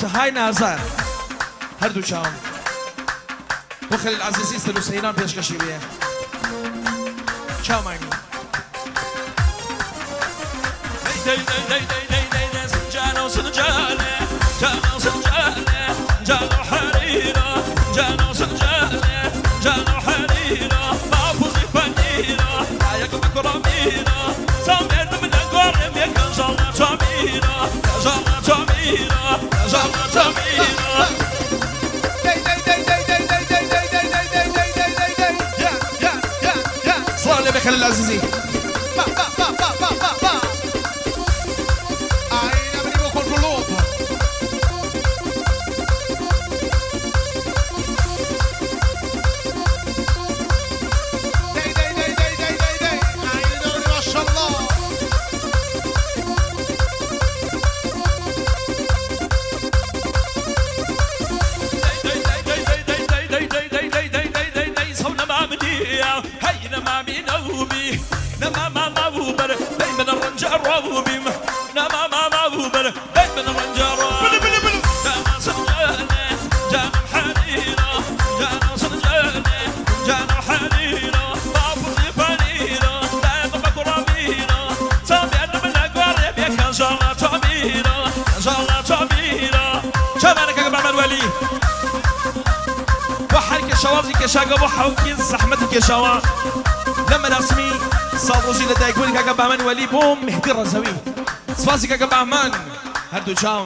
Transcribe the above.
هاي نازار هردو شام وخلي العزيزي سلو سيران بيشكشي بيه شام عيني جانو سنجالة جانو سنجالة جانو حريرة جانو سنجالة جانو حريرة بابوزي فنيرة عايق مكرميرة سامير من القرم يكن جالة تاميرة جالة تاميرة جالة تاميرة صار لي بخلي العزيزي هينا ما بينوبي نما ما موبر دايما الرنجر روبي نما ما موبر دايما الرنجر جانا سنجانة جانا حريرة جانا سنجانة جانا حريرة بابوزي فنيرة دايما بكرميرة سامير من القرية بيكا جانا تاميرة جانا تاميرة شبانك يا بعمل ولي وحرك الشوارزي كشاقة وحوكي زحمتك يا شوار لما الاسمي صادوجي لدايقولي كاقا بعمان ولي بوم مهدي الرزوي سفاسي كاقا بعمان هردو جاون